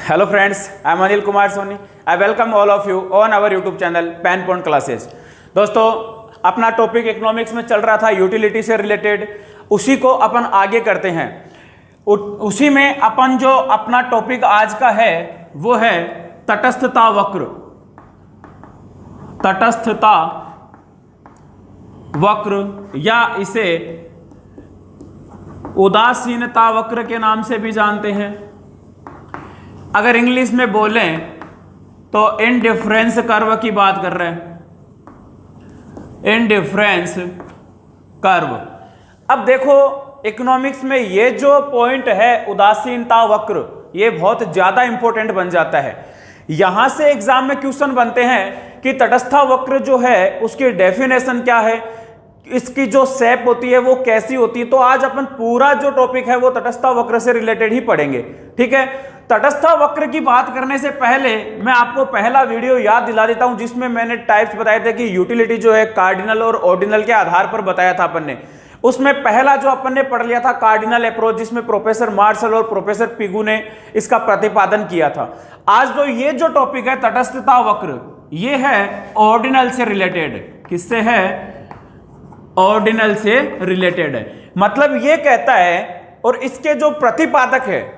Hello friends, I am Anil Kumar Soni. I welcome all of you on our YouTube channel Pen Point Classes. दोस्तों, अपना topic economics में चल रहा था utility से related, उसी को अपन आगे करते हैं। उसी में अपन जो अपना टॉपिक आज का है वो है तटस्थता वक्र। तटस्थता वक्र या इसे उदासीनता वक्र के नाम से भी जानते हैं। अगर इंग्लिश में बोलें तो इंडिफरेंस कर्व की बात कर रहे हैं, इंडिफरेंस कर्व। अब देखो, इकोनॉमिक्स में ये जो पॉइंट है उदासीनता वक्र, ये बहुत ज्यादा इंपॉर्टेंट बन जाता है। यहां से एग्जाम में क्वेश्चन बनते हैं कि तटस्था वक्र जो है उसकी डेफिनेशन क्या है, इसकी जो शेप होती है वो कैसी होती है। तो आज अपन पूरा जो टॉपिक है वो तटस्था वक्र से रिलेटेड ही पढ़ेंगे, ठीक है। तटस्था वक्र की बात करने से पहले मैं आपको पहला वीडियो याद दिला देता हूं जिसमें मैंने टाइप्स बताए थे कि यूटिलिटी जो है कार्डिनल और ऑर्डिनल के आधार पर बताया था अपन ने। उसमें पहला जो अपन ने पढ़ लिया था कार्डिनल अप्रोच, जिसमें प्रोफेसर मार्शल और प्रोफेसर पिगू ने इसका प्रतिपादन किया था। आज तो ये जो टॉपिक है तटस्थता वक्र, ये है ऑर्डिनल से रिलेटेड। किससे है? ऑर्डिनल से रिलेटेड है। मतलब ये कहता है, और इसके जो प्रतिपादक है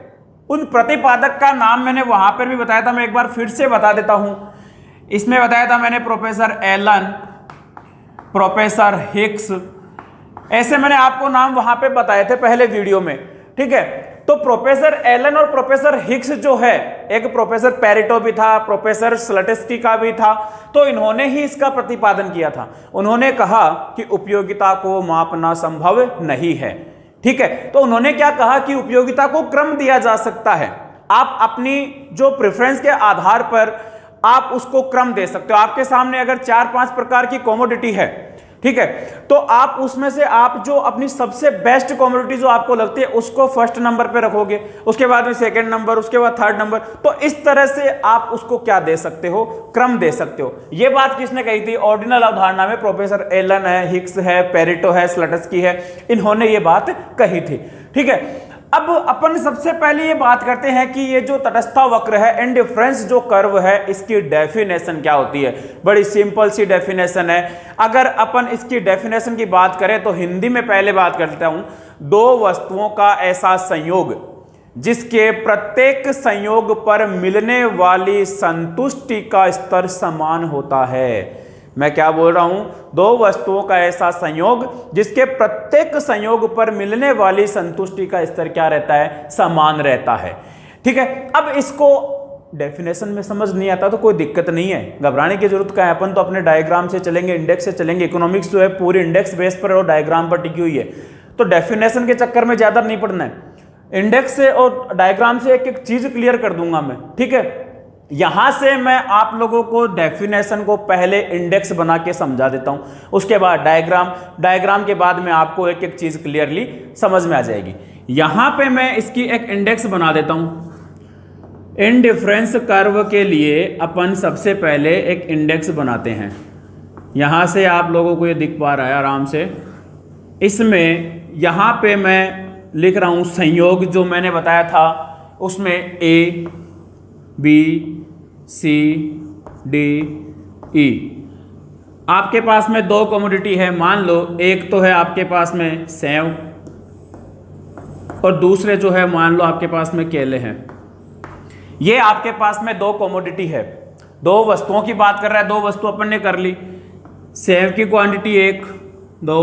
उन प्रतिपादक का नाम मैंने वहां पर भी बताया था, मैं एक बार फिर से बता देता हूं। इसमें बताया था मैंने प्रोफेसर एलन, प्रोफेसर हिक्स, ऐसे मैंने आपको नाम वहां पे बताए थे पहले वीडियो में, ठीक है। तो प्रोफेसर एलन और प्रोफेसर हिक्स जो है, एक प्रोफेसर पेरेटो भी था, प्रोफेसर स्लटस्की का भी था, तो इन्होंने ही इसका प्रतिपादन किया था। उन्होंने कहा कि उपयोगिता को मापना संभव नहीं है, ठीक है। तो उन्होंने क्या कहा कि उपयोगिता को क्रम दिया जा सकता है। आप अपनी जो प्रेफरेंस के आधार पर आप उसको क्रम दे सकते हो। आपके सामने अगर 4-5 प्रकार की कमोडिटी है, ठीक है, तो आप उसमें से आप जो अपनी सबसे बेस्ट कमोडिटी जो आपको लगती है उसको फर्स्ट नंबर पे रखोगे, उसके बाद में सेकंड नंबर, उसके बाद थर्ड नंबर। तो इस तरह से आप उसको क्या दे सकते हो? क्रम दे सकते हो। ये बात किसने कही थी? ऑर्डिनल अवधारणा में प्रोफेसर एलन है, हिक्स है, पेरेटो है, स्लटस्की है, इन्होंने ये बात कही थी, ठीक है। अब अपन सबसे पहले ये बात करते हैं कि ये जो तटस्था वक्र है, इंडिफरेंस जो कर्व है, इसकी डेफिनेशन क्या होती है। बड़ी सिंपल सी डेफिनेशन है। अगर अपन इसकी डेफिनेशन की बात करें तो हिंदी में पहले बात करता हूं। दो वस्तुओं का ऐसा संयोग जिसके प्रत्येक संयोग पर मिलने वाली संतुष्टि का स्तर समान होता है। मैं क्या बोल रहा हूं? दो वस्तुओं का ऐसा संयोग जिसके प्रत्येक संयोग पर मिलने वाली संतुष्टि का स्तर क्या रहता है? समान रहता है, ठीक है। अब इसको डेफिनेशन में समझ नहीं आता तो कोई दिक्कत नहीं है, घबराने की जरूरत क्या है। अपन तो अपने डायग्राम से चलेंगे, इंडेक्स से चलेंगे। इकोनॉमिक्स जो है पूरी इंडेक्स बेस पर और डायग्राम पर टिकी हुई है, तो डेफिनेशन के चक्कर में ज्यादा नहीं पढ़ना है। इंडेक्स से और डायग्राम से एक एक चीज क्लियर कर दूंगा मैं, ठीक है। यहां से मैं आप लोगों को डेफिनेशन को पहले इंडेक्स बना के समझा देता हूं, उसके बाद डायग्राम के बाद में आपको एक एक चीज क्लियरली समझ में आ जाएगी। यहां पे मैं इसकी एक इंडेक्स बना देता हूं। इंडिफरेंस कर्व के लिए अपन सबसे पहले एक इंडेक्स बनाते हैं। यहां से आप लोगों को ये दिख पा रहा है आराम से। इसमें यहां पे मैं लिख रहा हूं संयोग जो मैंने बताया था, उसमें A B C D E. आपके पास में दो कमोडिटी है, मान लो एक तो है आपके पास में सेव और दूसरे जो है मान लो आपके पास में केले हैं। ये आपके पास में दो कमोडिटी है, दो वस्तुओं की बात कर रहा है। दो वस्तु अपन ने कर ली। सेव की क्वांटिटी 1 2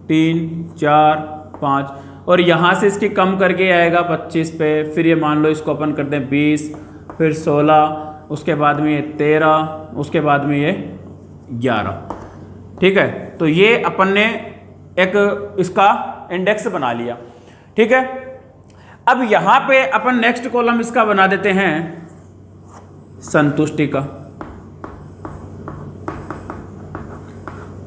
3 4 5 और यहां से इसकी कम करके आएगा 25 पे। फिर ये मान लो इसको अपन करते हैं 20, फिर 16, उसके बाद में ये 13, उसके बाद में ये 11, ठीक है। तो ये अपन ने एक इसका इंडेक्स बना लिया, ठीक है। अब यहां पे अपन नेक्स्ट कॉलम इसका बना देते हैं संतुष्टि का।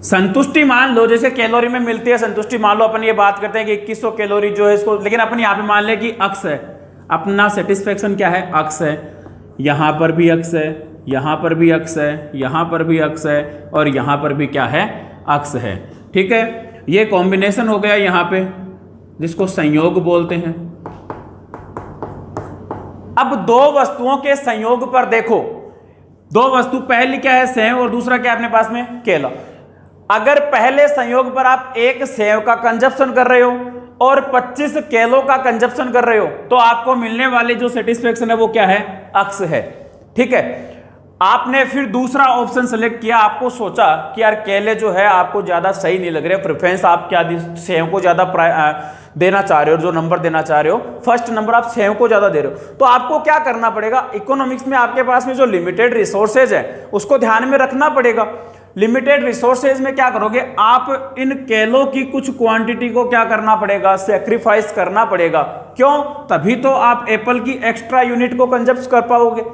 संतुष्टि मान लो जैसे कैलोरी में मिलती है संतुष्टि, मान लो अपन ये बात करते हैं कि 2100 कैलोरी जो है इसको, लेकिन अपन यहां पे मान ले कि अक्स है, अपना सेटिस्फेक्शन क्या है? अक्स है। यहां पर भी अक्स है, यहां पर भी अक्स है, यहां पर भी अक्स है और यहां पर भी क्या है? अक्स है, ठीक है। ये कॉम्बिनेशन हो गया यहां पे, जिसको संयोग बोलते हैं। अब दो वस्तुओं के संयोग पर देखो, दो वस्तु, पहली क्या है सेव और दूसरा क्या है अपने पास में केला। अगर पहले संयोग पर आप एक सेव का कंजप्शन कर रहे हो और 25 केलों का कंजप्शन कर रहे हो तो आपको मिलने वाली जो सेटिस्फेक्शन है वो क्या है, अक्स है। ठीक है, आपने फिर दूसरा ऑप्शन सेलेक्ट किया, आपको सोचा कि यार केले जो है आपको ज्यादा सही नहीं लग रहे, प्रेफरेंस आप क्या सेव को ज्यादा देना चाह रहे हो, जो नंबर देना चाह रहे हो फर्स्ट नंबर आप सेव को ज्यादा दे रहे हो, तो आपको क्या करना पड़ेगा, इकोनॉमिक्स में आपके पास में जो लिमिटेड रिसोर्सेज है उसको ध्यान में रखना पड़ेगा। लिमिटेड रिसोर्सेज में क्या करोगे, आप इन केलों की कुछ क्वांटिटी को क्या करना पड़ेगा, सेक्रीफाइस करना पड़ेगा। क्यों, तभी तो आप एप्पल की एक्स्ट्रा यूनिट को कंजप्ट कर पाओगे।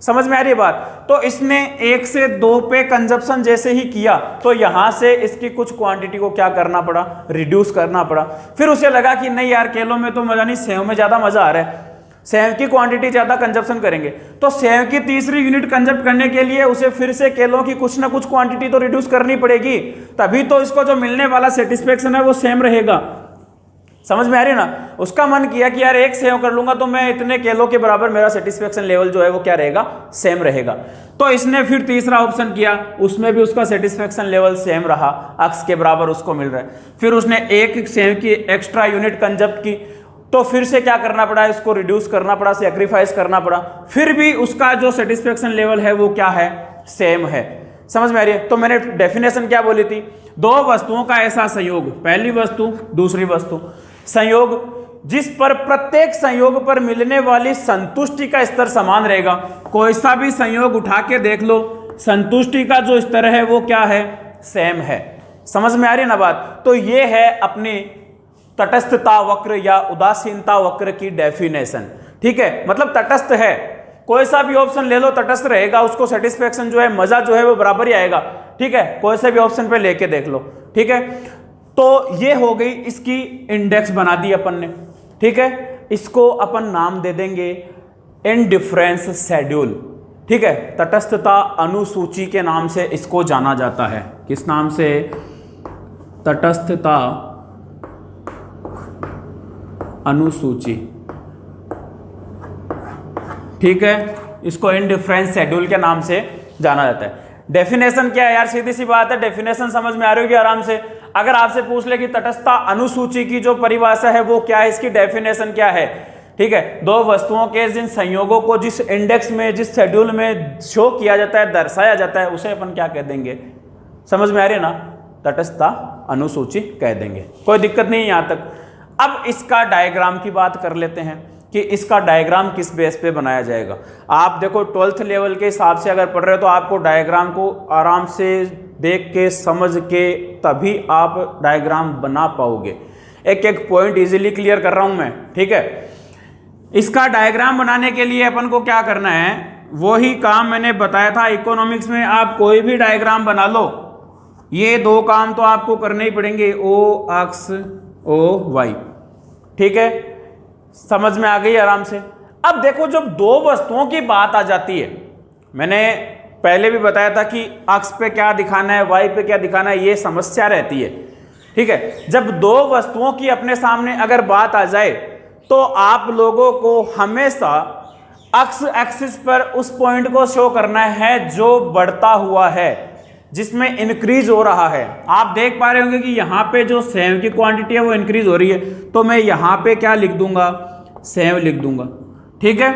समझ में आ रही है बात। तो इसने 1 से 2 पे कंजप्शन जैसे ही किया तो यहां से इसकी कुछ क्वांटिटी को क्या करना पड़ा, रिड्यूस करना पड़ा। फिर उसे लगा कि नहीं यार केलों में तो मजा नहीं, सेव में ज्यादा मजा आ रहा है, सेव की क्वांटिटी ज्यादा कंजप्शन करेंगे। तो सेव की तीसरी यूनिट कंजप्ट करने के लिए उसे फिर से केलों की कुछ ना कुछ क्वांटिटी तो रिड्यूस करनी पड़ेगी, तभी तो इसको जो मिलने वाला सेटिस्फेक्शन है वो सेम रहेगा। समझ में आ रही है ना। उसका मन किया कि यार एक सेव कर लूंगा तो मैं इतने केलों के बराबर मेरा सेटिस्फेक्शन लेवल जो है वो क्या रहेगा, सेम रहेगा। तो इसने फिर तीसरा ऑप्शन किया, उसमें भी उसका सेटिस्फेक्शन लेवल सेम रहा, अक्स के बराबर उसको मिल रहा है। फिर उसने एक सेव की एक्स्ट्रा यूनिट कंजप्ट की तो फिर से क्या करना पड़ा, इसको रिड्यूस करना पड़ा, सेक्रीफाइस करना पड़ा, फिर भी उसका जो सेटिस्फेक्शन लेवल है वो क्या है, सेम है। समझ में आ रही है। तो मैंने डेफिनेशन क्या बोली थी, दो वस्तुओं का ऐसा संयोग, पहली वस्तु दूसरी वस्तु, संयोग जिस पर प्रत्येक संयोग पर मिलने वाली संतुष्टि का स्तर समान रहेगा। कोई सा भी संयोग उठा के देख लो, संतुष्टि का जो स्तर है वो क्या है, सेम है। समझ में आ रही है ना बात। तो ये है अपनी तटस्थता वक्र या उदासीनता वक्र की डेफिनेशन। ठीक है, मतलब तटस्थ है, कोई सा भी ऑप्शन ले लो तटस्थ रहेगा, उसको सेटिस्फेक्शन जो है, मजा जो है वो बराबर ही आएगा। ठीक है, कोई से भी ऑप्शन पे लेके देख लो। ठीक है, तो ये हो गई इसकी इंडेक्स बना दी अपन ने। ठीक है, इसको अपन नाम दे देंगे इनडिफरेंस शेड्यूल। ठीक है, तटस्थता अनुसूची के नाम से इसको जाना जाता है। किस नाम से, तटस्थता अनुसूची। ठीक है, इसको इनडिफरेंस शेड्यूल के नाम से जाना जाता है। डेफिनेशन क्या है यार, सीधी सी बात है, डेफिनेशन समझ में आ रही होगी आराम से। अगर आपसे पूछ ले कि तटस्थता अनुसूची की जो परिभाषा है वो क्या है, इसकी डेफिनेशन क्या है। ठीक है, दो वस्तुओं के जिन संयोगों को जिस इंडेक्स में, जिस शेड्यूल में शो किया जाता है, दर्शाया जाता है, उसे अपन क्या कह देंगे, समझ में आ रही है ना, तटस्थता अनुसूची कह देंगे। कोई दिक्कत नहीं है यहां तक। अब इसका डायग्राम की बात कर लेते हैं कि इसका डायग्राम किस बेस पे बनाया जाएगा। आप देखो 12th लेवल के हिसाब से अगर पढ़ रहे हो तो आपको डायग्राम को आराम से देख के समझ के तभी आप डायग्राम बना पाओगे। एक एक पॉइंट इजीली क्लियर कर रहा हूं मैं। ठीक है, इसका डायग्राम बनाने के लिए अपन को क्या करना है, वही काम मैंने बताया था इकोनॉमिक्स में। आप कोई भी डायग्राम बना लो, ये दो काम तो आपको करने ही पड़ेंगे, ओ अक्स ओ वाई। ठीक है, समझ में आ गई आराम से। अब देखो जब दो वस्तुओं की बात आ जाती है, मैंने पहले भी बताया था कि अक्स पे क्या दिखाना है, वाई पे क्या दिखाना है, ये समस्या रहती है। ठीक है, जब दो वस्तुओं की अपने सामने अगर बात आ जाए तो आप लोगों को हमेशा अक्स एक्सिस पर उस पॉइंट को शो करना है जो बढ़ता हुआ है, जिसमें इंक्रीज हो रहा है। आप देख पा रहे होंगे कि यहाँ पे जो सेव की क्वांटिटी है वो इंक्रीज हो रही है, तो मैं यहाँ पे क्या लिख दूंगा, सेव लिख दूंगा। ठीक है,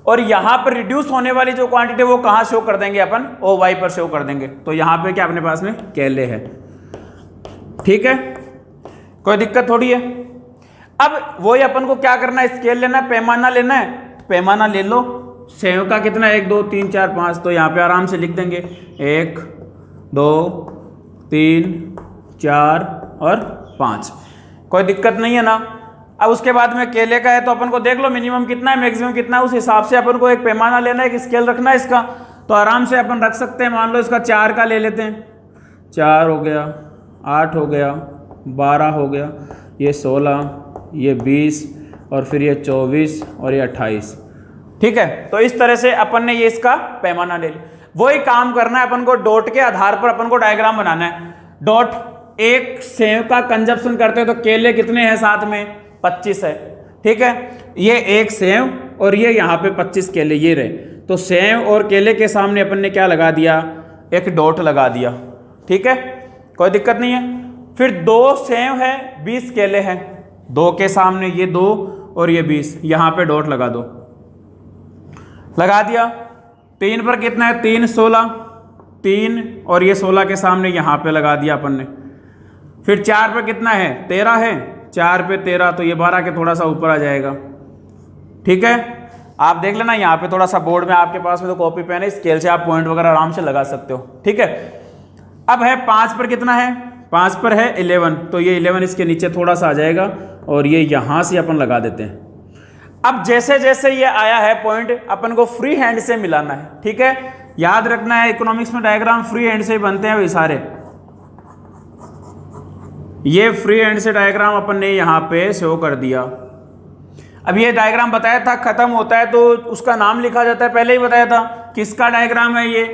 और यहाँ पर रिड्यूस होने वाली जो क्वांटिटी वो कहाँ शो कर देंगे अपन, ओ वाई पर शो कर देंगे। तो यहाँ पे क्या अपने पास में केले है। ठीक है, कोई दिक्कत थोड़ी है। अब वही अपन को क्या करना है, स्केल लेना है, पैमाना लेना है। पैमाना ले लो, सेव का कितना, 1 2 3 4 5, तो यहाँ पे आराम से लिख देंगे 1 2 3 4 और 5। कोई दिक्कत नहीं है ना। अब उसके बाद में केले का है तो अपन को देख लो मिनिमम कितना है, मैक्सिमम कितना है, उस हिसाब से अपन को एक पैमाना लेना है, एक स्केल रखना है इसका। तो आराम से अपन रख सकते हैं। मान लो इसका 4 का ले लेते हैं, 4 हो गया, 8 हो गया, 12 हो गया, ये 16, ये 20 और फिर ये 24 और ये 28। ठीक है, तो इस तरह से अपन ने ये इसका पैमाना ले लिया। वही काम करना है अपन को, डॉट के आधार पर अपन को डायग्राम बनाना है। डॉट, एक सेव का कंजप्शन करते हैं तो केले कितने हैं साथ में, 25 है। ठीक है, ये एक सेव और ये यहाँ पे 25 केले ये रहे, तो सेव और केले के सामने अपन ने क्या लगा दिया, एक डॉट लगा दिया। ठीक है, कोई दिक्कत नहीं है। फिर 2 सेव है, 20 केले हैं, 2 के सामने ये 2 और ये 20, यहाँ पे डॉट लगा दो, लगा दिया। 3 पर कितना है, 3 16, 3 और ये 16 के सामने यहाँ पे लगा दिया अपन ने। फिर 4 पे कितना है, 13 है, 4 पे 13, तो ये 12 के थोड़ा सा ऊपर आ जाएगा। ठीक है, आप देख लेना यहाँ पे थोड़ा सा बोर्ड में आपके पास में तो कॉपी पेन है, स्केल से आप पॉइंट वगैरह आराम से लगा सकते हो। ठीक है, अब है 5 पर कितना है, 5 पर है 11, तो ये 11 इसके नीचे थोड़ा सा आ जाएगा और ये यहाँ से अपन लगा देते हैं। अब जैसे जैसे ये आया है पॉइंट, अपन को फ्री हैंड से मिलाना है। ठीक है, याद रखना है इकोनॉमिक्स में डायग्राम फ्री हैंड से बनते हैं भाई सारे। ये फ्री हैंड से डायग्राम अपन ने यहाँ पे शो कर दिया। अब ये डायग्राम बताया था खत्म होता है तो उसका नाम लिखा जाता है, पहले ही बताया था। किसका डायग्राम है ये,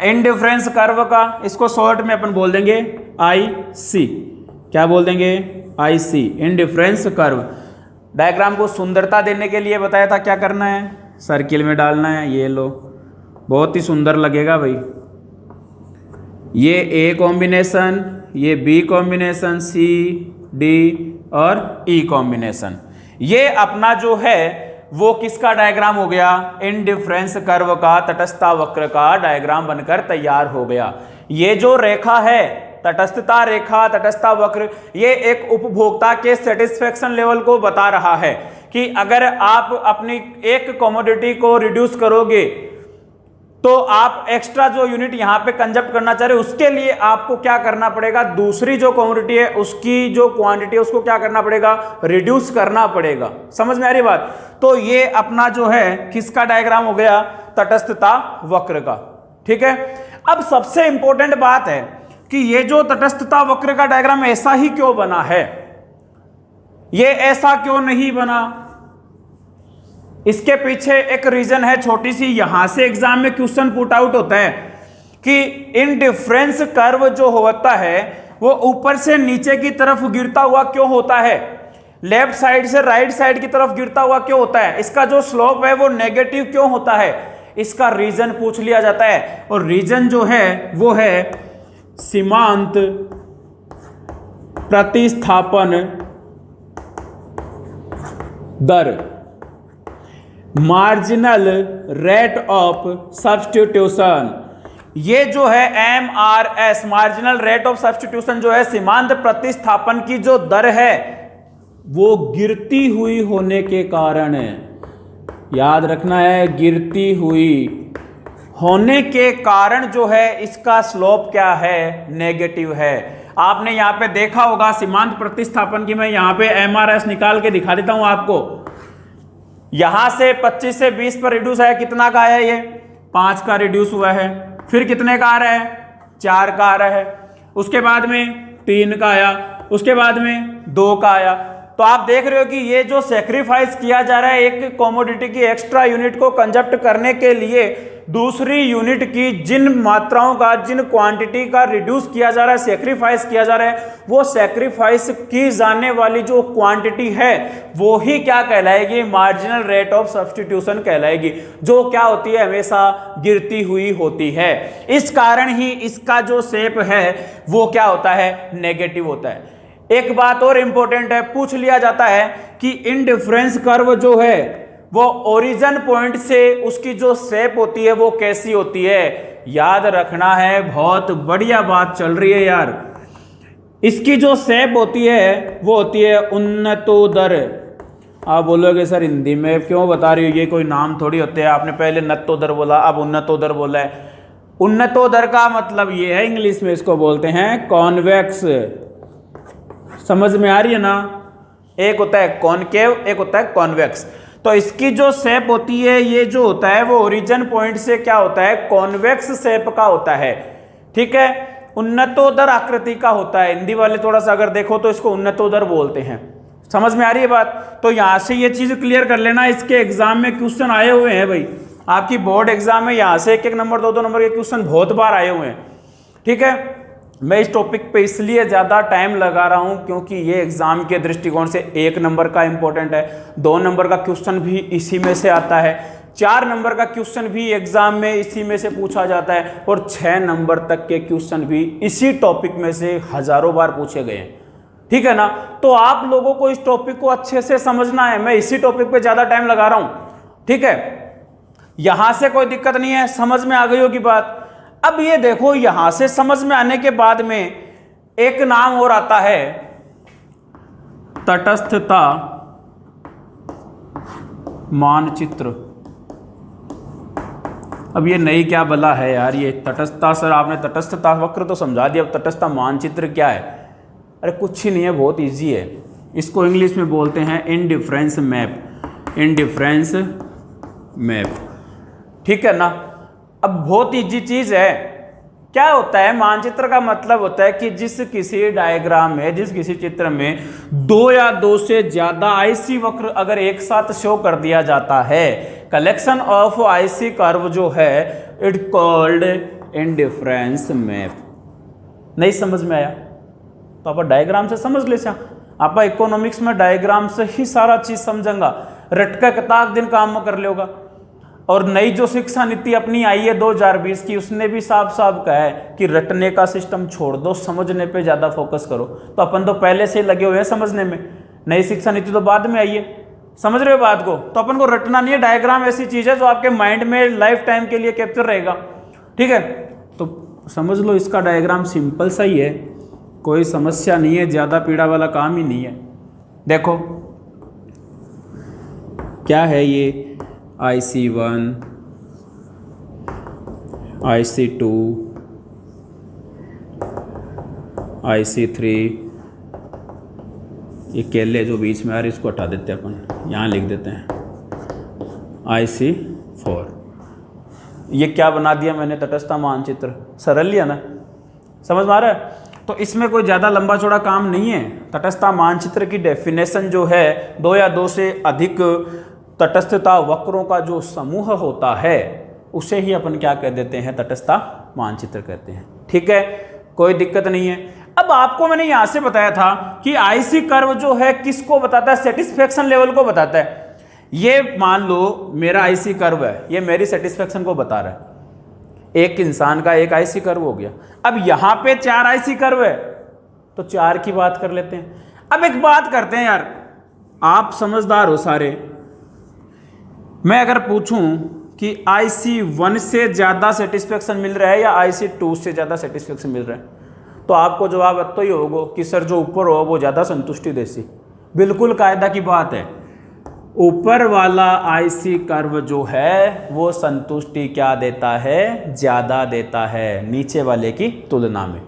इंडिफरेंस कर्व का। इसको शॉर्ट में अपन बोल देंगे IC। क्या बोल देंगे, IC, इंडिफरेंस कर्व। डायग्राम को सुंदरता देने के लिए बताया था क्या करना है, सर्किल में डालना है। ये लो, बहुत ही सुंदर लगेगा भाई। ये A कॉम्बिनेशन, ये B कॉम्बिनेशन, C D और E कॉम्बिनेशन। ये अपना जो है वो किसका डायग्राम हो गया, इंडिफरेंस कर्व का, तटस्थता वक्र का डायग्राम बनकर तैयार हो गया। ये जो रेखा है, तटस्थता रेखा, तटस्थता वक्र, ये एक उपभोक्ता के सेटिस्फेक्शन लेवल को बता रहा है कि अगर आप अपनी एक कमोडिटी को रिड्यूस करोगे तो आप एक्स्ट्रा जो यूनिट यहां पे कंजप्ट करना चाह रहे हो उसके लिए आपको क्या करना पड़ेगा, दूसरी जो कमोडिटी है उसकी जो क्वांटिटी है उसको क्या करना पड़ेगा, रिड्यूस करना पड़ेगा। समझ में आ रही बात। तो ये अपना जो है किसका डायग्राम हो गया, तटस्थता वक्र का। ठीक है, अब सबसे इंपॉर्टेंट बात है कि ये जो तटस्थता वक्र का डायग्राम ऐसा ही क्यों बना है, ये ऐसा क्यों नहीं बना, इसके पीछे एक रीजन है छोटी सी। यहां से एग्जाम में क्वेश्चन पुट आउट होता है कि इंडिफरेंस कर्व जो होता है वो ऊपर से नीचे की तरफ गिरता हुआ क्यों होता है, लेफ्ट साइड से राइट साइड की तरफ गिरता हुआ क्यों होता है, इसका जो स्लोप है वो नेगेटिव क्यों होता है, इसका रीजन पूछ लिया जाता है। और रीजन जो है वो है सीमांत प्रतिस्थापन दर, मार्जिनल रेट ऑफ सब्स्टिट्यूशन। ये जो है MRS, marginal rate of substitution जो है सीमांत प्रतिस्थापन की जो दर है वो गिरती हुई होने के कारण, याद रखना है, गिरती हुई होने के कारण जो है इसका स्लोप क्या है, नेगेटिव है। आपने यहां पे देखा होगा सीमांत प्रतिस्थापन की, मैं यहां पे MRS निकाल के दिखा देता हूं आपको। यहां से 25 से 20 पर रिड्यूस है, कितना का है ये, 5 का रिड्यूस हुआ है। फिर कितने का आ रहा है, 4 का आ रहा है। उसके बाद में 3 का आया, उसके बाद में 2 का आया। तो आप देख रहे हो कि ये जो सेक्रीफाइस किया जा रहा है एक कमोडिटी की एक्स्ट्रा यूनिट को कंजप्ट करने के लिए, दूसरी यूनिट की जिन मात्राओं का, जिन क्वांटिटी का रिड्यूस किया जा रहा है, सेक्रीफाइस किया जा रहा है, वो सेक्रीफाइस की जाने वाली जो क्वांटिटी है वो ही क्या कहलाएगी, मार्जिनल रेट ऑफ सब्स्टिट्यूशन कहलाएगी, जो क्या होती है, हमेशा गिरती हुई होती है। इस कारण ही इसका जो शेप है वो क्या होता है, नेगेटिव होता है। एक बात और इंपॉर्टेंट है, पूछ लिया जाता है कि इंडिफरेंस कर्व जो है वो ओरिजिन पॉइंट से उसकी जो शेप होती है वो कैसी होती है। याद रखना है, बहुत बढ़िया बात चल रही है यार। इसकी जो शेप होती है वो होती है उन्नतोदर। आप बोलोगे सर हिंदी में क्यों बता रही हो, ये कोई नाम थोड़ी होते हैं, आपने पहले नत्तोदर बोला अब उन्नतोदर बोला है। उन्नतोदर का मतलब ये है, इंग्लिश में इसको बोलते हैं कॉन्वेक्स। समझ में आ रही है ना, एक होता है कॉनकेव, एक होता है कॉन्वेक्स। तो इसकी जो शेप होती है, ये जो होता है वो ओरिजिन पॉइंट से क्या होता है, कॉन्वेक्स शेप का होता है। ठीक है, उन्नतोदर आकृति का होता है। हिंदी वाले थोड़ा सा अगर देखो तो इसको उन्नतोदर बोलते हैं। समझ में आ रही है बात। तो यहां से ये चीज क्लियर कर लेना, इसके एग्जाम में क्वेश्चन आए हुए हैं भाई, आपकी बोर्ड एग्जाम में यहां से 1-1 नंबर 2-2 नंबर के क्वेश्चन बहुत बार आए हुए हैं। ठीक है, मैं इस टॉपिक पे इसलिए ज़्यादा टाइम लगा रहा हूँ क्योंकि ये एग्जाम के दृष्टिकोण से 1 नंबर का इंपॉर्टेंट है, 2 नंबर का क्वेश्चन भी इसी में से आता है, 4 नंबर का क्वेश्चन भी एग्जाम में इसी में से पूछा जाता है और 6 नंबर तक के क्वेश्चन भी इसी टॉपिक में से हजारों बार पूछे गए हैं। ठीक है ना। तो आप लोगों को इस टॉपिक को अच्छे से समझना है, मैं इसी टॉपिक पे ज़्यादा टाइम लगा रहा हूँ। ठीक है, यहां से कोई दिक्कत नहीं है, समझ में आ गई होगी बात। अब ये देखो, यहां से समझ में आने के बाद में एक नाम और आता है तटस्थता मानचित्र। अब ये नई क्या बला है यार, ये तटस्थता, सर आपने तटस्थता वक्र तो समझा दिया, अब तटस्थता मानचित्र क्या है? अरे कुछ ही नहीं है, बहुत इजी है। इसको इंग्लिश में बोलते हैं इंडिफरेंस मैप, इंडिफरेंस मैप। ठीक है ना। अब बहुत इजी चीज है। क्या होता है, मानचित्र का मतलब होता है कि जिस किसी डायग्राम में, जिस किसी चित्र में 2 या 2 से ज्यादा आईसी वक्र अगर एक साथ शो कर दिया जाता है, कलेक्शन ऑफ आईसी कर्व जो है इट कॉल्ड इंडिफरेंस मैप। नहीं समझ में आया तो आप डायग्राम से समझ ले। आप इकोनॉमिक्स में डायग्राम से ही सारा चीज समझेंगा, रटका किताब दिन काम में कर लेगा। और नई जो शिक्षा नीति अपनी आई है 2020 की, उसने भी साफ साफ कहा है कि रटने का सिस्टम छोड़ दो, समझने पे ज़्यादा फोकस करो। तो अपन तो पहले से लगे हुए हैं समझने में, नई शिक्षा नीति तो बाद में आई है। समझ रहे हो बात को? तो अपन को रटना नहीं है, डायग्राम ऐसी चीज़ है जो आपके माइंड में लाइफ टाइम के लिए कैप्चर रहेगा। ठीक है, तो समझ लो इसका डायग्राम सिंपल सा ही है, कोई समस्या नहीं है, ज़्यादा पीड़ा वाला काम ही नहीं है। देखो क्या है ये, IC1, IC2, IC3, ये केले जो बीच में आ रहे इसको हटा देते हैं अपन, यहाँ लिख देते हैं IC4। ये क्या बना दिया मैंने, तटस्थता मानचित्र। सरल ही है ना, समझ में आ रहा है? तो इसमें कोई ज़्यादा लंबा चौड़ा काम नहीं है। तटस्थता मानचित्र की डेफिनेशन जो है, 2 या 2 से अधिक तटस्थता वक्रों का जो समूह होता है उसे ही अपन क्या कह देते हैं, तटस्थता मानचित्र कहते हैं। ठीक है, कोई दिक्कत नहीं है। अब आपको मैंने यहां से बताया था कि आईसी कर्व जो है किसको बताता है, सेटिस्फेक्शन लेवल को बताता है। ये मान लो मेरा आईसी कर्व है, ये मेरी सेटिस्फेक्शन को बता रहा है। एक इंसान का एक आईसी कर्व हो गया। अब यहां पे 4 आईसी कर्व है तो 4 की बात कर लेते हैं। अब एक बात करते हैं यार, आप समझदार हो सारे, मैं अगर पूछूं कि IC1 से ज़्यादा सेटिस्फेक्शन मिल रहा है या IC2 से ज़्यादा सेटिस्फेक्शन मिल रहा है, तो आपको जवाब तो ही होगा कि सर जो ऊपर हो वो ज़्यादा संतुष्टि देसी। बिल्कुल कायदा की बात है, ऊपर वाला IC कर्व जो है वो संतुष्टि क्या देता है, ज़्यादा देता है नीचे वाले की तुलना में।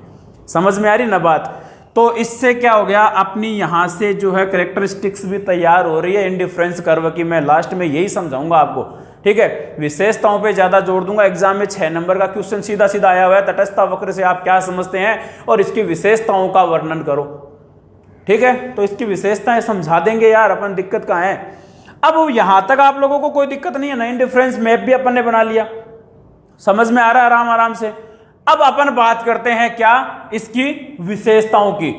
समझ में आ रही ना बात? तो इससे क्या हो गया, अपनी यहाँ से जो है कैरेक्टरिस्टिक्स भी तैयार हो रही है इंडिफरेंस कर्व की। मैं लास्ट में यही समझाऊंगा आपको। ठीक है, विशेषताओं पे ज़्यादा जोड़ दूंगा। एग्जाम में 6 नंबर का क्वेश्चन सीधा सीधा आया हुआ है, तटस्थता वक्र से आप क्या समझते हैं और इसकी विशेषताओं का वर्णन करो। ठीक है, तो इसकी विशेषताएं समझा देंगे यार अपन, दिक्कत कहाँ है। अब यहां तक आप लोगों को कोई दिक्कत नहीं है ना, इंडिफरेंस मैप भी अपन ने बना लिया, समझ में आ रहा है आराम आराम से। अब अपन बात करते हैं क्या, इसकी विशेषताओं की।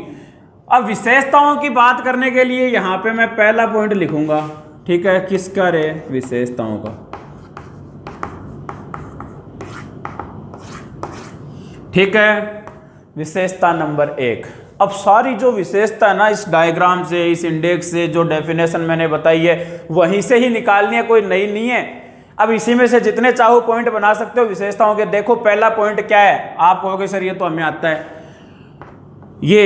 अब विशेषताओं की बात करने के लिए यहां पे मैं पहला पॉइंट लिखूंगा। ठीक है, किसका रे, विशेषताओं का। ठीक है, विशेषता नंबर 1। अब सारी जो विशेषता ना इस डायग्राम से, इस इंडेक्स से, जो डेफिनेशन मैंने बताई है वहीं से ही निकालनी है, कोई नई नहीं है। अब इसी में से जितने चाहो पॉइंट बना सकते हो विशेषताओं के। देखो पहला पॉइंट क्या है, आप कहोगे सर ये तो हमें आता है, ये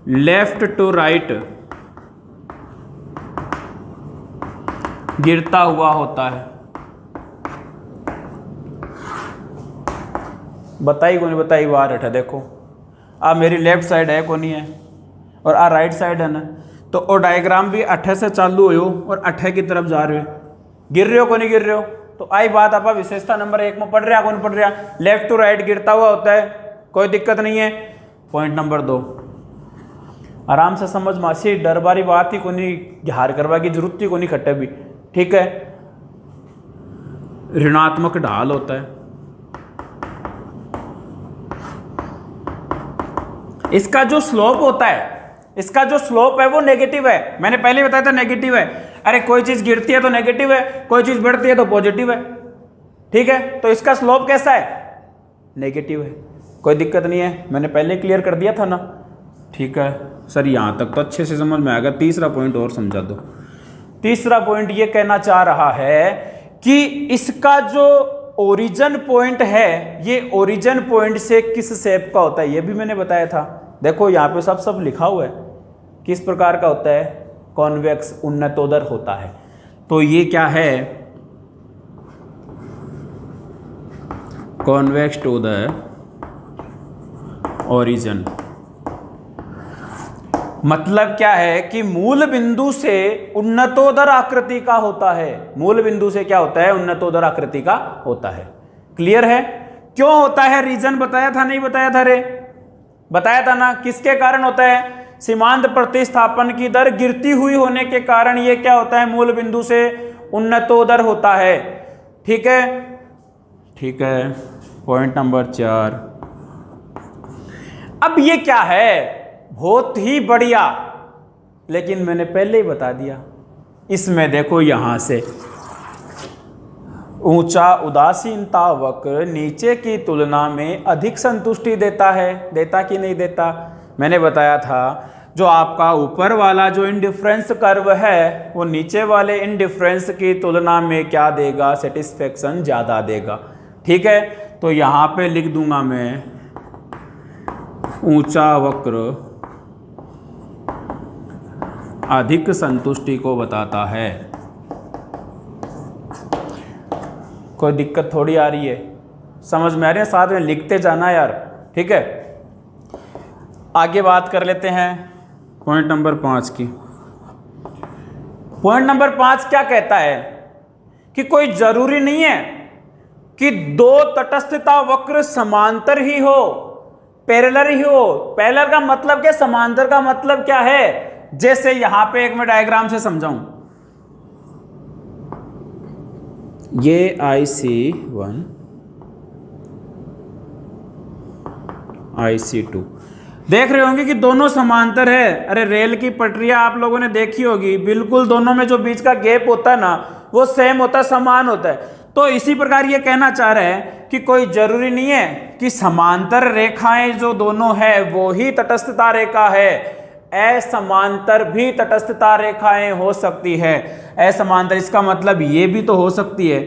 लेफ्ट टू राइट गिरता हुआ होता है। बताई को नहीं बताई, बाहर हटा। देखो आ मेरी लेफ्ट साइड है को नहीं है और आ राइट साइड है ना, तो वो डायग्राम भी 8 से चालू हो और 8 की तरफ जा रहे हो, गिर रहे हो को नहीं गिर रहे हो। तो आई बात आप विशेषता नंबर 1 में पढ़ रहे कौन पढ़ रहा, लेफ्ट टू राइट गिरता हुआ होता है, कोई दिक्कत नहीं है। पॉइंट नंबर 2 आराम से समझ मासी, डर बारी बात ही को नहीं, हार करवा की जरूरत ही को नहीं खट्टे भी। ठीक है, ऋणात्मक ढाल होता है। इसका जो स्लोप होता है, इसका जो स्लोप है वो नेगेटिव है। मैंने पहले बताया था नेगेटिव है। अरे कोई चीज गिरती है तो नेगेटिव है, कोई चीज बढ़ती है तो पॉजिटिव है। ठीक है, तो इसका स्लोप कैसा है? नेगेटिव है। कोई दिक्कत नहीं है, मैंने पहले क्लियर कर दिया था ना। ठीक है सर, यहां तक तो अच्छे से समझ में आ गया। तीसरा पॉइंट और समझा दो। तीसरा पॉइंट ये कहना चाह रहा है कि इसका जो ओरिजिन पॉइंट है, ये ओरिजिन पॉइंट से किस शेप का होता है, ये भी मैंने बताया था। देखो यहाँ पे सब लिखा हुआ है, किस प्रकार का होता है, कॉन्वेक्स, उन्नतोदर होता है। तो ये क्या है, कॉन्वेक्स टू द ओरिजिन। मतलब क्या है कि मूल बिंदु से उन्नतोदर आकृति का होता है। मूल बिंदु से क्या होता है? उन्नतोदर आकृति का होता है। क्लियर है? क्यों होता है? रीजन बताया था, नहीं बताया था रे? बताया था ना। किसके कारण होता है? सीमांत प्रतिस्थापन की दर गिरती हुई होने के कारण ये क्या होता है? मूल बिंदु से उन्नतोदर होता है। ठीक है, ठीक है। Point number 4। अब ये क्या है? बहुत ही बढ़िया, लेकिन मैंने पहले ही बता दिया। इसमें देखो, यहां से ऊंचा उदासीनता वक्र नीचे की तुलना में अधिक संतुष्टि देता है। देता कि नहीं देता? मैंने बताया था, जो आपका ऊपर वाला जो इंडिफरेंस कर्व है वो नीचे वाले इंडिफरेंस की तुलना में क्या देगा? सेटिस्फेक्शन ज्यादा देगा। ठीक है, तो यहां पे लिख दूंगा मैं, ऊंचा वक्र अधिक संतुष्टि को बताता है। कोई दिक्कत थोड़ी आ रही है? समझ में आ रही है? साथ में लिखते जाना यार। ठीक है, आगे बात कर लेते हैं पॉइंट नंबर 5 की। पॉइंट नंबर 5 क्या कहता है कि कोई जरूरी नहीं है कि दो तटस्थता वक्र समांतर ही हो, पैरेलल ही हो। पैरेलल का मतलब क्या? समांतर का मतलब क्या है? जैसे यहां पे एक मैं डायग्राम से समझाऊं, ये IC1 IC2 देख रहे होंगे कि दोनों समांतर है। अरे रेल की पटरियां आप लोगों ने देखी होगी, बिल्कुल दोनों में जो बीच का गैप होता है ना, वो सेम होता है, समान होता है। तो इसी प्रकार ये कहना चाह रहे हैं कि कोई जरूरी नहीं है कि समांतर रेखाएं जो दोनों है वो ही तटस्थता रेखा है। असमांतर भी तटस्थता रेखाएं हो सकती है। असमांतर, इसका मतलब ये भी तो हो सकती है।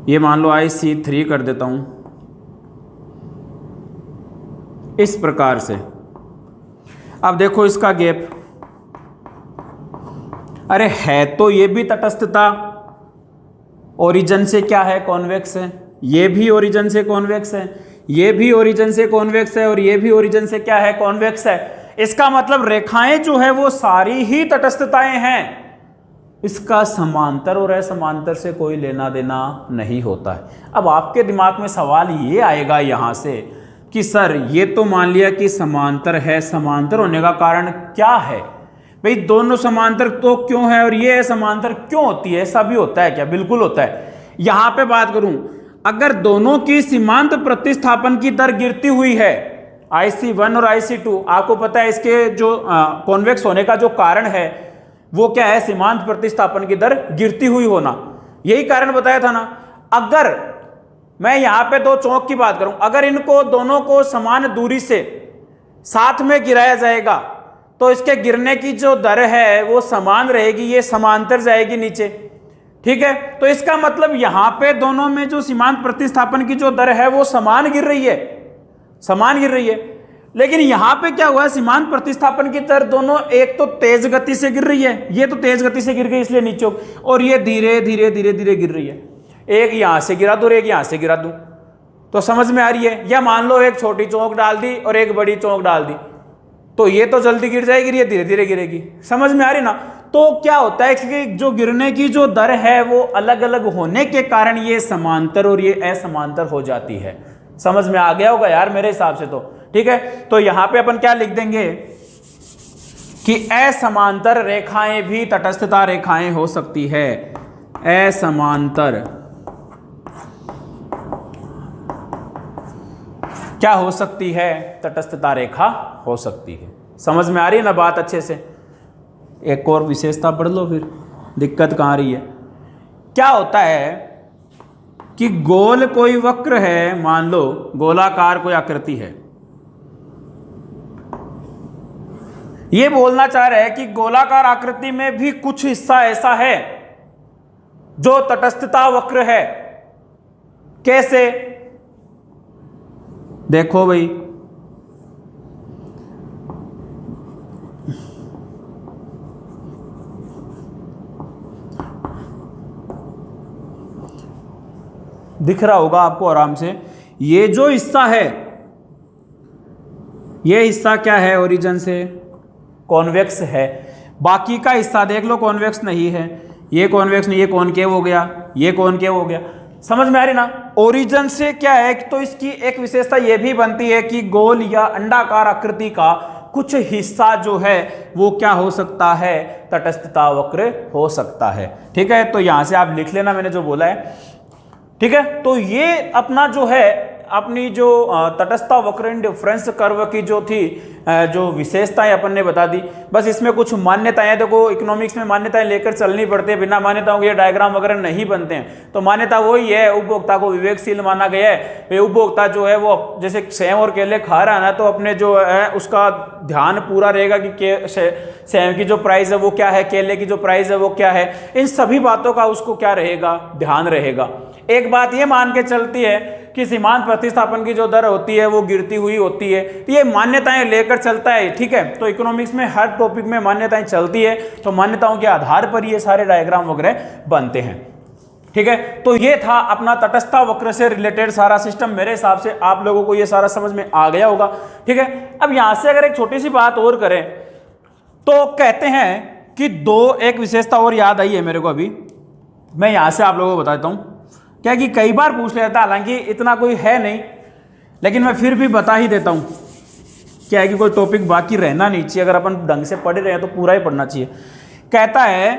ये मान लो IC3 कर देता हूं इस प्रकार से। अब देखो इसका गैप, अरे है तो ये भी तटस्थता, ओरिजिन से क्या है? कॉन्वेक्स है। ये भी ओरिजिन से कॉन्वेक्स है, ये भी ओरिजिन से कॉन्वेक्स है, और ये भी ओरिजिन से क्या है? कॉन्वेक्स है। इसका मतलब रेखाएं जो है वो सारी ही तटस्थताएं हैं। इसका समांतर और असमांतर से कोई लेना देना नहीं होता है। अब आपके दिमाग में सवाल ये आएगा यहां से कि सर ये तो मान लिया कि समांतर है, समांतर होने का कारण क्या है? भाई दोनों समांतर तो क्यों है और ये असमांतर क्यों होती है? ऐसा भी होता है क्या? बिल्कुल होता है। यहां पे बात करूं, अगर दोनों की सीमांत प्रतिस्थापन की दर गिरती हुई है, IC1 और IC2, आपको पता है इसके जो कॉन्वेक्स होने का जो कारण है वो क्या है? सीमांत प्रतिस्थापन की दर गिरती हुई होना। यही कारण बताया था ना। अगर मैं यहां पे दो चौक की बात करूं, अगर इनको दोनों को समान दूरी से साथ में गिराया जाएगा तो इसके गिरने की जो दर है वो समान रहेगी, ये समांतर जाएगी नीचे। ठीक है, तो इसका मतलब यहां पे दोनों में जो सीमांत प्रतिस्थापन की जो दर है वो समान गिर रही है, समान गिर रही है। लेकिन यहां पे क्या हुआ? सीमांत प्रतिस्थापन की दर दोनों, एक तो तेज गति से गिर रही है, ये तो तेज गति से गिर गई इसलिए नीचे, और ये धीरे धीरे धीरे धीरे गिर रही है। एक यहां से गिरा दूं और एक यहां से गिरा दूं, तो समझ में आ रही है? या मान लो एक छोटी चौक डाल दी और एक बड़ी चौक डाल दी, तो ये तो जल्दी गिर जाएगी, ये धीरे धीरे गिरेगी। समझ में आ रही ना? तो क्या होता है कि जो गिरने की जो दर है वो अलग अलग होने के कारण ये समांतर और ये असमांतर हो जाती है। समझ में आ गया होगा यार मेरे हिसाब से तो। ठीक है, तो यहां पे अपन क्या लिख देंगे कि असमांतर रेखाएं भी तटस्थता रेखाएं हो सकती है। असमांतर क्या हो सकती है? तटस्थता रेखा हो सकती है। समझ में आ रही है ना बात अच्छे से? एक और विशेषता पढ़ लो फिर, दिक्कत कहाँ रही है। क्या होता है कि गोल कोई वक्र है, मान लो गोलाकार कोई आकृति है, ये बोलना चाह रहे हैं कि गोलाकार आकृति में भी कुछ हिस्सा ऐसा है जो तटस्थता वक्र है। कैसे? देखो भाई, दिख रहा होगा आपको आराम से, ये जो हिस्सा है, ये हिस्सा क्या है? ओरिजिन से कॉन्वेक्स है। बाकी का हिस्सा देख लो कॉन्वेक्स नहीं है, ये कॉन्वेक्स नहीं, ये कॉनकेव हो गया, ये कॉनकेव हो गया। समझ में आ रही ना? ओरिजिन से क्या है, तो इसकी एक विशेषता ये भी बनती है कि गोल या अंडाकार आकृति का कुछ हिस्सा जो है वो क्या हो सकता है? तटस्थता वक्र हो सकता है। ठीक है, तो यहां से आप लिख लेना मैंने जो बोला है। ठीक है, तो ये अपना जो है, अपनी जो तटस्थता वक्र इंडिफरेंस कर्व की जो थी, जो विशेषताएं अपन ने बता दी। बस इसमें कुछ मान्यताएं, देखो इकोनॉमिक्स में मान्यताएं लेकर चलनी पड़ती है, बिना मान्यताओं के ये डायग्राम वगैरह नहीं बनते हैं। तो मान्यता वही है, उपभोक्ता को विवेकशील माना गया है। उपभोक्ता जो है वो जैसे सेव और केले खा रहा है ना, तो अपने जो है उसका ध्यान पूरा रहेगा कि सेव की जो प्राइस है वो क्या है, केले की जो प्राइस है वो क्या है, इन सभी बातों का उसको क्या रहेगा? ध्यान रहेगा। एक बात ये मान के चलती है कि सीमांत प्रतिस्थापन की जो दर होती है वो गिरती हुई होती है, तो ये मान्यताएं लेकर चलता है। ठीक है, तो इकोनॉमिक्स में हर टॉपिक में मान्यताएं चलती है, तो मान्यताओं के आधार पर ये सारे डायग्राम वगैरह बनते हैं। ठीक है, तो ये था अपना तटस्थता वक्र से रिलेटेड सारा सिस्टम। मेरे हिसाब से आप लोगों को ये सारा समझ में आ गया होगा। ठीक है, अब यहां से अगर एक छोटी सी बात और करें तो कहते हैं कि एक विशेषता और याद आई है मेरे को, अभी मैं यहां से आप लोगों को बताता हूं। क्या कि कई बार पूछ लेता, हालांकि इतना कोई है नहीं, लेकिन मैं फिर भी बता ही देता हूं। क्या है कि कोई टॉपिक बाकी रहना नहीं चाहिए, अगर अपन ढंग से पढ़ रहे हैं तो पूरा ही पढ़ना चाहिए। कहता है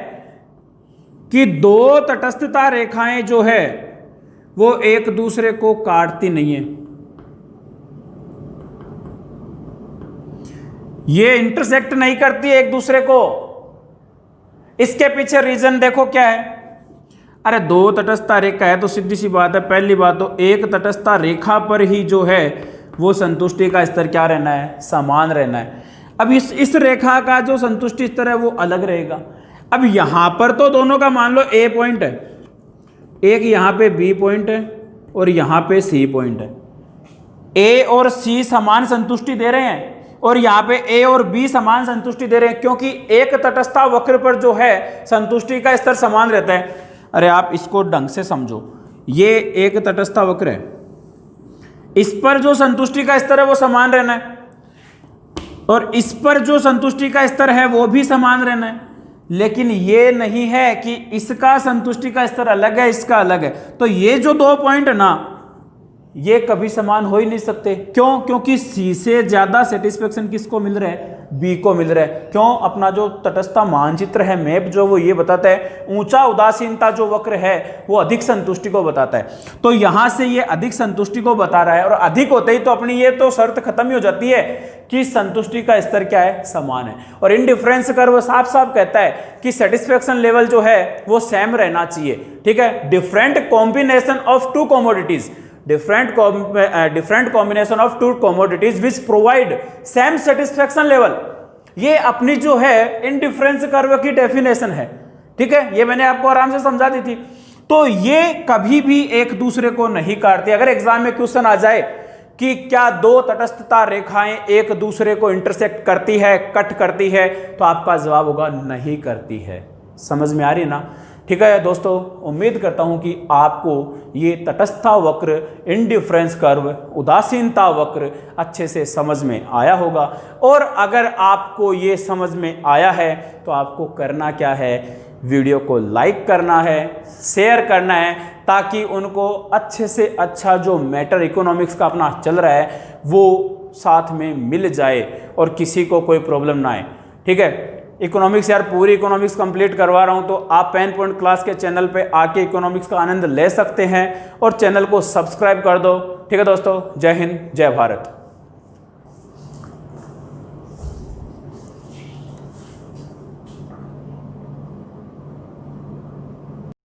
कि दो तटस्थता रेखाएं जो है वो एक दूसरे को काटती नहीं है, ये इंटरसेक्ट नहीं करती एक दूसरे को। इसके पीछे रीजन देखो क्या है। अरे दो तटस्थता रेखा है तो सीधी सी बात है, पहली बात तो एक तटस्थता रेखा पर ही जो है वो संतुष्टि का स्तर क्या रहना है? समान रहना है। अब इस रेखा का जो संतुष्टि स्तर है वो अलग रहेगा। अब यहां पर तो दोनों का मान लो ए पॉइंट है, एक यहां पे बी पॉइंट है और यहां पे सी पॉइंट है। ए और सी समान संतुष्टि दे रहे हैं और यहाँ पे ए और बी समान संतुष्टि दे रहे हैं, क्योंकि एक तटस्थता वक्र पर जो है संतुष्टि का स्तर समान रहता है। अरे आप इसको ढंग से समझो, ये एक तटस्थता वक्र है, इस पर जो संतुष्टि का स्तर है वो समान रहना है और इस पर जो संतुष्टि का स्तर है वो भी समान रहना है। लेकिन ये नहीं है कि इसका संतुष्टि का स्तर अलग है, इसका अलग है। तो ये जो दो पॉइंट है ना, ये कभी समान हो ही नहीं सकते। क्यों? क्योंकि सी से ज्यादा सेटिस्फेक्शन किसको मिल रहा है? बी को मिल रहा है। क्यों? अपना जो तटस्थता मानचित्र है, मैप जो वो ये बताता है, ऊंचा उदासीनता जो वक्र है वो अधिक संतुष्टि को बताता है। तो यहां से ये अधिक संतुष्टि को बता रहा है और अधिक होते ही तो अपनी ये तो शर्त खत्म ही हो जाती है कि संतुष्टि का स्तर क्या है? समान है। और इंडिफरेंस कर्व साफ साफ कहता है कि सेटिस्फेक्शन लेवल जो है वो सेम रहना चाहिए। ठीक है, different combination of to commodities, different combination of two commodities which provide same satisfaction level, ये अपनी जो है इंडिफरेंस कर्व की डेफिनेशन है। ठीक है, ये मैंने आपको आराम से समझा दी थी। तो ये कभी भी एक दूसरे को नहीं काटती। अगर एग्जाम में क्वेश्चन आ जाए कि क्या दो तटस्थता रेखाएं एक दूसरे को इंटरसेक्ट करती है, कट करती है, तो आपका जवाब होगा नहीं करती है। समझ में आ रही है ना? ठीक है दोस्तों, उम्मीद करता हूं कि आपको ये तटस्थता वक्र, इंडिफरेंस कर्व, उदासीनता वक्र अच्छे से समझ में आया होगा। और अगर आपको ये समझ में आया है तो आपको करना क्या है? वीडियो को लाइक करना है, शेयर करना है, ताकि उनको अच्छे से अच्छा जो मैटर इकोनॉमिक्स का अपना चल रहा है वो साथ में मिल जाए और किसी को कोई प्रॉब्लम ना आए। ठीक है, इकोनॉमिक्स यार पूरी इकोनॉमिक्स कंप्लीट करवा रहा हूं, तो आप पेन पॉइंट क्लास के चैनल पे आके इकोनॉमिक्स का आनंद ले सकते हैं और चैनल को सब्सक्राइब कर दो। ठीक है दोस्तों, जय हिंद जय भारत।